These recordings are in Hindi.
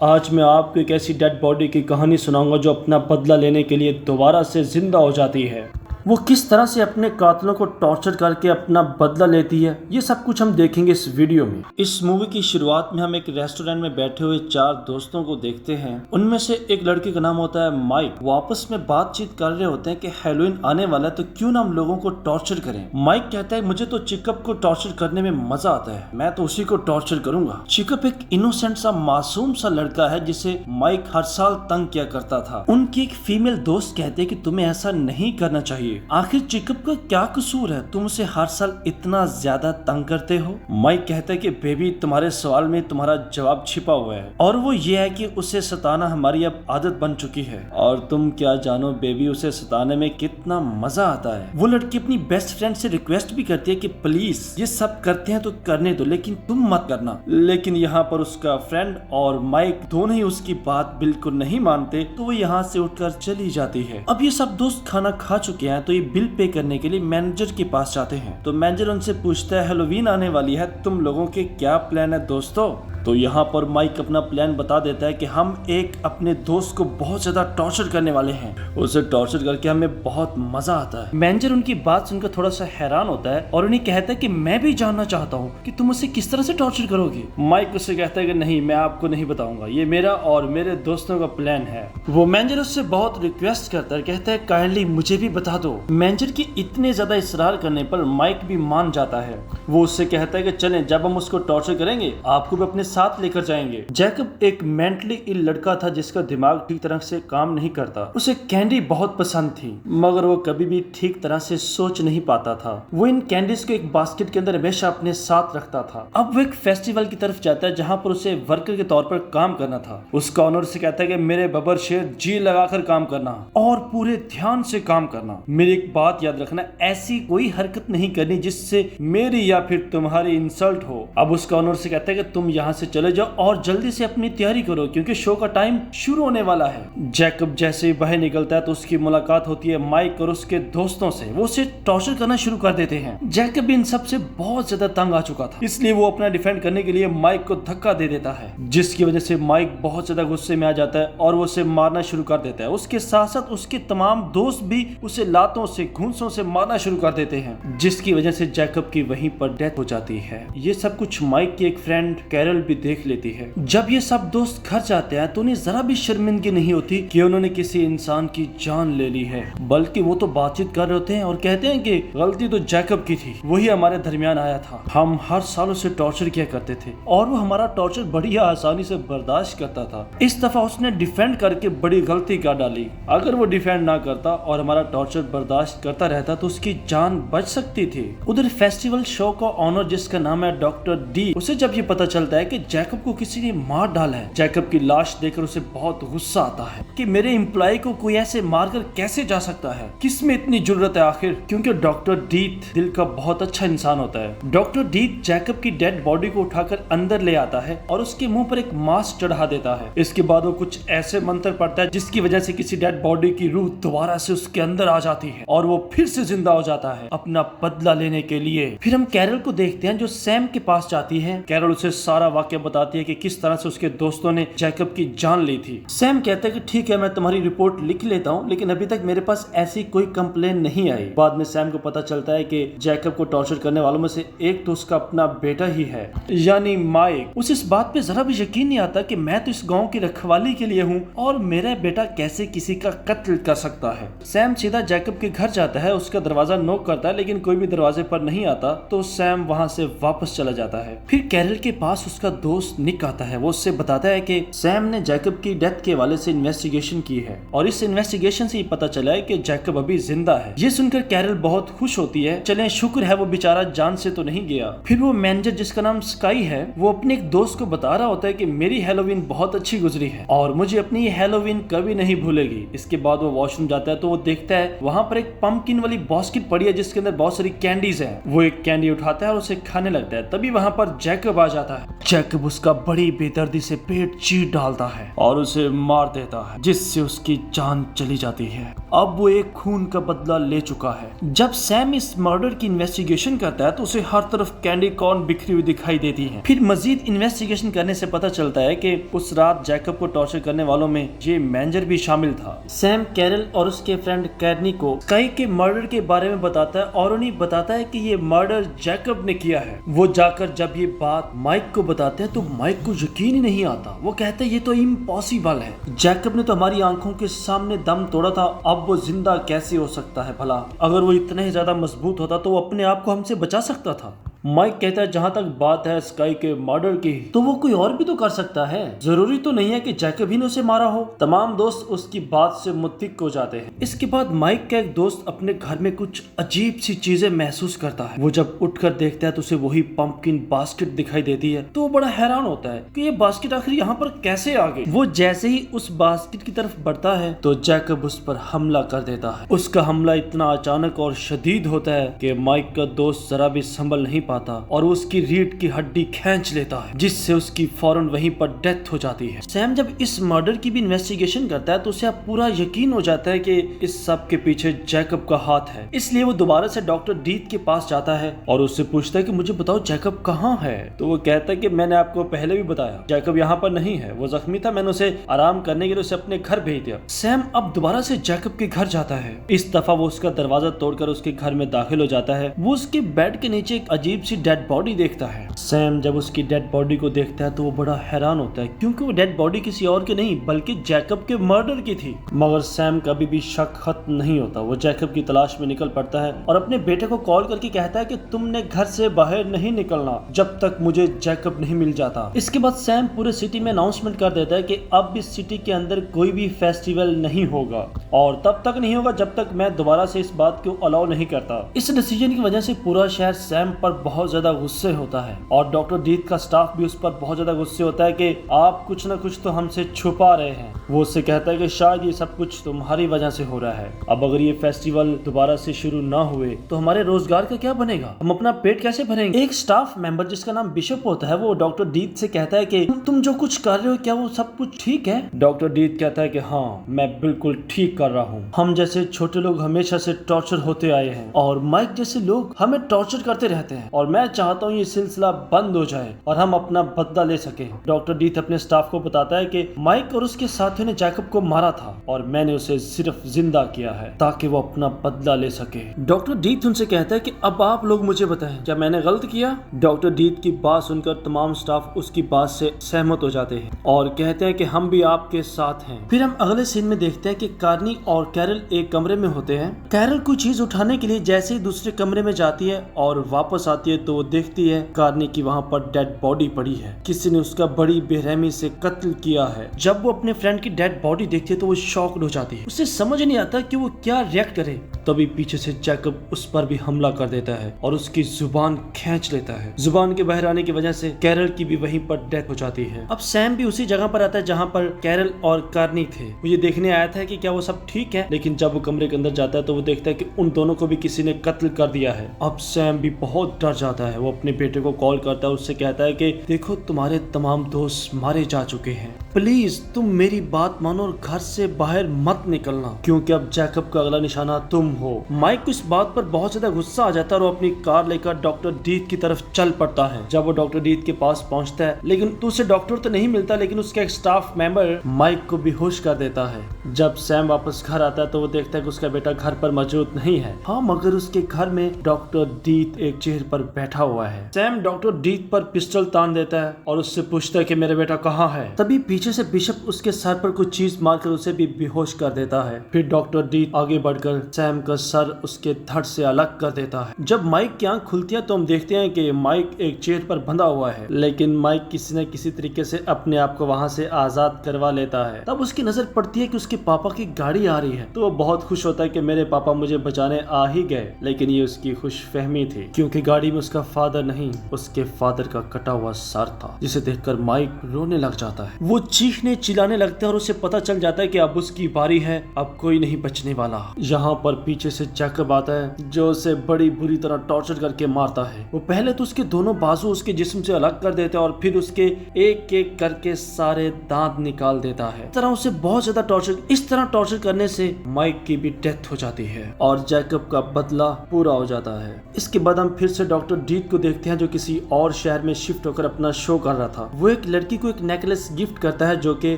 आज मैं आपको एक ऐसी डेड बॉडी की कहानी सुनाऊंगा जो अपना बदला लेने के लिए दोबारा से जिंदा हो जाती है। वो किस तरह से अपने कातिलों को टॉर्चर करके अपना बदला लेती है, ये सब कुछ हम देखेंगे इस वीडियो में। इस मूवी की शुरुआत में हम एक रेस्टोरेंट में बैठे हुए 4 दोस्तों को देखते हैं। उनमें से एक लड़के का नाम होता है माइक। वो आपस में बातचीत कर रहे होते हैं कि हैलोवीन आने वाला है तो क्यों ना हम लोगों को टॉर्चर करें। माइक कहता है मुझे तो चिकअप को टॉर्चर करने में मजा आता है, मैं तो उसी को टॉर्चर करूंगा। चिकअप एक इनोसेंट सा मासूम सा लड़का है जिसे माइक हर साल तंग किया करता था। उनकी एक फीमेल दोस्त कहते हैं कि तुम्हें ऐसा नहीं करना चाहिए, आखिर चिकअप का क्या कसूर है, तुम उसे हर साल इतना ज्यादा तंग करते हो। माइक कहता है कि बेबी तुम्हारे सवाल में तुम्हारा जवाब छिपा हुआ है और वो ये है कि उसे सताना हमारी अब आदत बन चुकी है और तुम क्या जानो बेबी उसे सताने में कितना मजा आता है। वो लड़की अपनी बेस्ट फ्रेंड से रिक्वेस्ट भी करती है कि प्लीज ये सब करते हैं तो करने दो लेकिन तुम मत करना। लेकिन यहाँ पर उसका फ्रेंड और माइक दोनों ही उसकी बात बिल्कुल नहीं मानते तो वो यहाँ से उठकर चली जाती है। अब ये सब दोस्त खाना खा चुके हैं तो ये बिल पे करने के लिए मैनेजर के पास जाते हैं। तो मैनेजर उनसे पूछता है हैलोवीन आने वाली है, तुम लोगों के क्या प्लान है दोस्तों। तो यहाँ पर माइक अपना प्लान बता देता है कि हम एक अपने दोस्त को बहुत ज्यादा टॉर्चर करने वाले हैं, उसे टॉर्चर करके हमें बहुत मजा आता है। मैनेजर उनकी बात सुनकर थोड़ा सा हैरान होता है और उन्हें कहता है कि मैं भी जानना चाहता हूँ कि तुम उसे किस तरह से टॉर्चर करोगे। माइक उससे कहता है कि नहीं, मैं आपको नहीं बताऊंगा, ये मेरा और मेरे दोस्तों का प्लान है। वो मैनेजर उससे बहुत रिक्वेस्ट करता है, कहता है काइंडली मुझे भी बता दो। मैनेजर की इतने ज्यादा इसरार करने पर माइक भी मान जाता है। वो उससे कहता है कि चलें, जब हम उसको टॉर्चर करेंगे आपको भी अपने साथ लेकर जाएंगे। जैकब एक मेंटली इल लड़का था जिसका दिमाग ठीक तरह से काम नहीं करता। उसे कैंडी बहुत पसंद थी मगर वो कभी भी ठीक तरह से सोच नहीं पाता था। वो इन कैंडीज को एक बास्केट के अंदर हमेशा अपने साथ रखता था। अब वो एक फेस्टिवल की तरफ जाता है जहाँ पर उसे वर्कर के तौर पर काम करना था। उसका ऑनर से कहता है कि मेरे बबर शेर जी लगाकर काम करना और पूरे ध्यान से काम करना। मेरी एक बात याद रखना, ऐसी कोई हरकत नहीं करनी जिससे मेरी या फिर तुम्हारी इंसल्ट हो। अब उसका ऑनर से कहता है कि तुम यहाँ से चले जाओ और जल्दी से अपनी तैयारी करो क्योंकि शो का टाइम शुरू होने वाला है। जैकब जैसे ही बाहर निकलता है तो उसकी मुलाकात होती है माइक और उसके दोस्तों से। वो उसे टॉर्चर करना शुरू कर देते हैं। जैकब भी इन सब से बहुत ज्यादा तंग आ चुका था, इसलिए वो अपना डिफेंड करने के लिए माइक को धक्का दे देता है जिसकी वजह से माइक बहुत ज्यादा गुस्से में आ जाता है और वो उसे मारना शुरू कर देता है। उसके साथ साथ उसके तमाम दोस्त भी उसे लातों से घूंसों से मारना शुरू कर देते हैं जिसकी वजह से जैकब की वहीं पर डेथ हो जाती है। ये सब कुछ माइक की एक फ्रेंड कैरल भी देख लेती है। जब ये सब दोस्त घर जाते हैं तो उन्हें जरा भी शर्मिंदगी नहीं होती कि उन्होंने किसी इंसान की जान ले ली है, बल्कि वो तो बातचीत कर रहे होते हैं और कहते हैं कि गलती तो जैकब की थी, वही हमारे दरमियान आया था, हम हर साल उसे टॉर्चर किया करते थे और वो हमारा टॉर्चर बड़ी आसानी से बर्दाश्त करता था। इस दफा उसने डिफेंड करके बड़ी गलती कर डाली। अगर वो डिफेंड ना करता और हमारा टॉर्चर बर्दाश्त करता रहता तो उसकी जान बच सकती थी। उधर फेस्टिवल शो का ऑनर जिसका नाम है डॉक्टर डी, उसे जब ये पता चलता है कि जैकब को किसी ने मार डाला है, जैकब की लाश देखकर उसे बहुत गुस्सा आता है कि मेरे एम्प्लॉय को कोई ऐसे मारकर कैसे जा सकता है, किसमें इतनी जुर्रत है आखिर। क्योंकि डॉक्टर डीथ दिल का बहुत अच्छा इंसान होता है। डॉक्टर डीथ जैकब की डेड बॉडी को उठाकर अंदर ले आता है और उसके मुंह पर एक मास्क चढ़ा देता है। इसके बाद वो कुछ ऐसे मंत्र पढ़ता है जिसकी वजह से किसी डेड बॉडी की रूह दोबारा से उसके अंदर आ जाती है और वो फिर से जिंदा हो जाता है अपना बदला लेने के लिए। फिर हम कैरल को देखते हैं जो सैम के पास जाती है। कैरल उसे सारा वाकया बताती है कि किस तरह से उसके दोस्तों ने जैकब की जान ली थी। सैम कहता है कि ठीक है, मैं तुम्हारी रिपोर्ट लिख लेता हूँ लेकिन अभी तक मेरे पास ऐसी कोई कंप्लेन नहीं आई। बाद में सैम को पता चलता है कि जैकब को टॉर्चर करने वालों में से एक तो उसका अपना बेटा ही है यानी माइक। उसे इस बात पे जरा भी यकीन नहीं आता कि मैं तो इस गांव की रखवाली के लिए हूँ और मेरा बेटा कैसे किसी का कत्ल कर सकता है। सैम सीधा जैकब के घर जाता है, उसका दरवाजा नॉक करता है लेकिन कोई भी दरवाजे पर नहीं आता तो सैम वहाँ से वापस चला जाता है। फिर कैरल के पास उसका दोस्त निक आता है। वो उससे बताता है कि सैम ने जैकब की डेथ के हवाले से इन्वेस्टिगेशन की है और इस इन्वेस्टिगेशन से ये पता चला है कि जैकब अभी जिंदा है। ये सुनकर कैरल बहुत खुश होती है, चलें शुक्र है वो बेचारा जान से तो नहीं गया। फिर वो मैनेजर जिसका नाम स्काई है वो अपने एक दोस्त को बता रहा होता है कि मेरी हैलोवीन बहुत अच्छी गुजरी है और मुझे अपनी ये हैलोवीन कभी नहीं भूलेगी। इसके बाद वो वॉशरूम जाता है तो वो देखता है वहाँ पर एक पंपकिन वाली बास्केट पड़ी है जिसके अंदर बहुत सारी कैंडीज है। वो एक कैंडी उठाता है और उसे खाने लगता है। तभी वहाँ पर जैकब आ जाता है। जैकब उसका बड़ी बेदर्दी से पेट चीर डालता है और उसे मार देता है जिससे उसकी जान चली जाती है। अब वो एक खून का बदला ले चुका है। जब सैम इस मर्डर की इन्वेस्टिगेशन करता है तो उसे हर तरफ कैंडी कॉर्न बिखरी हुई दिखाई देती है। फिर मजीद इन्वेस्टिगेशन करने से पता चलता है कि उस रात जैकब को टॉर्चर करने वालों में ये मैनेजर भी शामिल था। सैम कैरल और उसके फ्रेंड कैर्नी को स्काई के मर्डर के बारे में बताता है और उन्हें बताता है कि ये मर्डर जैकब ने किया है। वो जाकर जब ये बात माइक को बताते हैं तो माइक को यकीन ही नहीं आता। वो कहते हैं ये तो इम्पॉसिबल है, जैकब ने तो हमारी आंखों के सामने दम तोड़ा था, अब वो जिंदा कैसे हो सकता है भला? अगर वो इतना ही ज्यादा मजबूत होता तो वो अपने आप को हमसे बचा सकता था। माइक कहता है जहां तक बात है स्काई के मर्डर की तो वो कोई और भी तो कर सकता है, जरूरी तो नहीं है कि जैकब ही ने उसे मारा हो। तमाम दोस्त उसकी बात से मुत्फिक हो जाते हैं। इसके बाद माइक का एक दोस्त अपने घर में कुछ अजीब सी चीजें महसूस करता है। वो जब उठकर देखता है तो उसे वही पंपकिन बास्केट दिखाई देती है तो वो बड़ा हैरान होता है कि ये बास्केट आखिर यहाँ पर कैसे आ गई। वो जैसे ही उस बास्केट की तरफ बढ़ता है तो जैकब उस पर हमला कर देता है। उसका हमला इतना अचानक और शदीद होता है कि माइक का दोस्त जरा भी संभल नहीं पाता और उसकी रीढ़ की हड्डी खींच लेता है, जिससे उसकी फौरन वहीं पर डेथ हो जाती है। सैम जब इस मर्डर की भी इन्वेस्टिगेशन करता है तो उसे अब पूरा यकीन हो जाता है कि इस सब के पीछे जैकब का हाथ है। इसलिए वो दोबारा से डॉक्टर डीथ के पास जाता है और उससे पूछता है कि मुझे बताओ जैकब कहाँ है। तो वो कहता है कि मैंने आपको पहले भी बताया जैकब यहाँ पर नहीं है, वो जख्मी था, मैंने उसे आराम करने के लिए उसे अपने घर भेज दिया। सैम अब दोबारा से जैकब के घर जाता है। इस दफा वो उसका दरवाजा तोड़कर उसके घर में दाखिल हो जाता है। वो उसके बेड के नीचे एक अजीब सी डेड बॉडी देखता है। सैम जब उसकी डेड बॉडी को देखता है तो वो बड़ा हैरान होता है क्योंकि वो डेड बॉडी किसी और की नहीं बल्कि जैकब के मर्डर की थी। मगर सैम कभी भी शक खत्म नहीं होता। वो जैकब की तलाश में निकल पड़ता है और अपने बेटे को कॉल करके कहता है कि तुमने घर से बाहर नहीं निकलना जब तक मुझे जैकब नहीं मिल जाता। इसके बाद सैम पूरे सिटी में अनाउंसमेंट कर देता है कि अब इस सिटी के अंदर कोई भी फेस्टिवल नहीं होगा और तब तक नहीं होगा जब तक मैं दोबारा से इस बात को अलाउ नहीं करता। इस डिसीजन की वजह से पूरा शहर सैम पर बहुत ज्यादा गुस्से होता है और डॉक्टर डीथ का स्टाफ भी उस पर बहुत ज्यादा गुस्से होता है कि आप कुछ न कुछ तो हमसे छुपा रहे हैं। वो उससे कहता है कि शायद ये सब कुछ तुम्हारी वजह से हो रहा है। अब अगर ये फेस्टिवल दोबारा से शुरू ना हुए तो हमारे रोजगार का क्या बनेगा, हम अपना पेट कैसे भरेंगे। एक स्टाफ मेंबर जिसका नाम बिशप होता है वो डॉक्टर डीथ से कहता है कि तुम जो कुछ कर रहे हो क्या वो सब कुछ ठीक है। डॉक्टर डीथ कहता है कि हाँ मैं बिल्कुल ठीक कर रहा हूँ। हम जैसे छोटे लोग हमेशा से टॉर्चर होते आए हैं और माइक जैसे लोग हमें टॉर्चर करते रहते हैं और मैं चाहता हूँ ये सिलसिला बंद हो जाए और हम अपना बदला ले सके। डॉक्टर डीथ अपने स्टाफ को बताता है कि माइक और उसके साथियों ने जैकब को मारा था और मैंने उसे सिर्फ जिंदा किया है ताकि वो अपना बदला ले सके। डॉक्टर डीथ उनसे कहता है कि अब आप लोग मुझे बताएं क्या मैंने गलत किया। डॉक्टर डीथ की बात सुनकर तमाम स्टाफ उसकी बात से सहमत हो जाते हैं और कहते हैं कि हम भी आपके साथ हैं। फिर हम अगले सीन में देखते हैं कि कार्नी और कैरल एक कमरे में होते हैं। कैरल कोई चीज उठाने के लिए जैसे ही दूसरे कमरे में जाती है और वापस आती है तो वो देखती है कार्नी की वहाँ पर डेड बॉडी पड़ी है, किसी ने उसका बड़ी बेरहमी से कत्ल किया है। जब वो अपने फ्रेंड की डेड बॉडी देखती है तो वो शॉक्ड हो जाती है, उसे समझ नहीं आता कि वो क्या रिएक्ट करे। तभी पीछे से जैकब उस पर भी हमला कर देता है और उसकी जुबान खींच लेता है। जुबान के बाहर आने की वजह से कैरल की भी वहीं पर डेथ हो जाती है। अब सैम भी उसी जगह पर आता है जहाँ पर कैरल और कार्नी थे। वो ये देखने आया था कि क्या वो सब ठीक है, लेकिन जब वो कमरे के अंदर जाता है तो वो देखता है कि उन दोनों को भी किसी ने कत्ल कर दिया है। अब सैम भी बहुत डर जाता है। वो अपने बेटे को कॉल करता है, उससे कहता है कि देखो तुम्हारे तमाम दोस्त मारे जा चुके हैं, प्लीज तुम मेरी बात मानो और घर से बाहर मत निकलना क्योंकि अब जैकब का अगला निशाना तुम हो। माइक को इस बात पर बहुत ज्यादा गुस्सा आ जाता है और वो अपनी कार लेकर डॉक्टर डीथ की तरफ चल पड़ता है। जब वो डॉक्टर डीथ के पास पहुंचता है लेकिन तो उसे डॉक्टर तो नहीं मिलता, लेकिन उसका एक स्टाफ मेंबर माइक को बेहोश कर देता है। जब सैम वापस घर आता है तो वो देखता है कि उसका बेटा घर पर मौजूद नहीं है। हाँ, मगर उसके घर में डॉक्टर डीथ एक चेयर पर बैठा हुआ है। सैम डॉक्टर डीथ पर पिस्टल तान देता है और उससे पूछता है कि मेरा बेटा कहाँ है। तभी पीछे से बिशप उसके सर पर कुछ चीज मारकर उसे भी बेहोश कर देता है। फिर डॉक्टर डीथ आगे बढ़कर सैम का सर उसके धड़ से अलग कर देता है। जब माइक की आंख खुलती है तो हम देखते हैं कि माइक एक चेयर पर बंधा हुआ है, लेकिन माइक किसी न किसी तरीके से अपने आप को वहां से आजाद करवा लेता है। तब उसकी नजर पड़ती है कि उसके पापा की गाड़ी आ रही है तो वो बहुत खुश होता है कि मेरे पापा मुझे बचाने आ ही गए, लेकिन ये उसकी खुशफहमी थी क्योंकि गाड़ी में उसका फादर नहीं, उसके फादर का कटा हुआ सर था, जिसे देखकर माइक रोने लग जाता है। वो चीखने चिल्लाने लगता है और उसे पता चल जाता है कि अब उसकी बारी है, अब कोई नहीं बचने वाला। यहाँ पर पीछे से जैकब आता है जो उसे बड़ी बुरी तरह टॉर्चर करके मारता है। वो पहले तो उसके दोनों बाजू उसके जिस्म से अलग कर देता है और फिर उसके एक एक करके सारे दांत निकाल देता है। इस तरह उसे बहुत ज्यादा टॉर्चर करने से माइक की भी डेथ हो जाती है और जैकब का बदला पूरा हो जाता है। इसके बाद हम फिर से डॉक्टर डीथ को देखते हैं जो किसी और शहर में शिफ्ट होकर अपना शो कर रहा था। वो एक लड़की को एक नेकलेस गिफ्ट करता है जो कि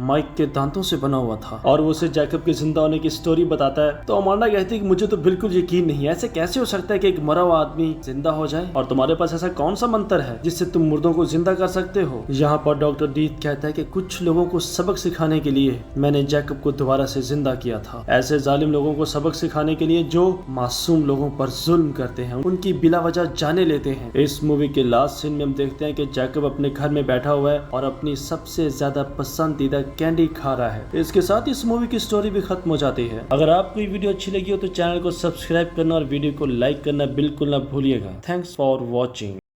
माइक के दांतों से बना हुआ था और वो उसे जैकब के जिंदा होने की स्टोरी बताता है। तो अमांडा कहती है कि मुझे तो बिल्कुल यकीन नहीं है, ऐसे कैसे हो सकता है कि एक मरा हुआ आदमी जिंदा हो जाए और तुम्हारे पास ऐसा कौन सा मंत्र है जिससे तुम मुर्दों को जिंदा कर सकते हो। यहाँ पर डॉक्टर डीथ कहता है कि कुछ लोगों को सबक सिखाने के लिए मैंने जैकब को दोबारा से जिंदा किया था। ऐसे जालिम लोगों को सबक सिखाने के लिए जो मासूम लोगों पर जुल्म करते हैं, उनकी बिला वजह जाने लेते हैं। इस मूवी के लास्ट सीन में हम देखते हैं कि जैकब अपने घर में बैठा हुआ है और अपनी सबसे ज्यादा पसंदीदा कैंडी खा रहा है। इसके साथ इस मूवी की स्टोरी भी खत्म हो जाती है। अगर आपको ये वीडियो अच्छी लगी हो तो चैनल को सब्सक्राइब करना और वीडियो को लाइक करना बिल्कुल ना भूलिएगा। Thanks for watching.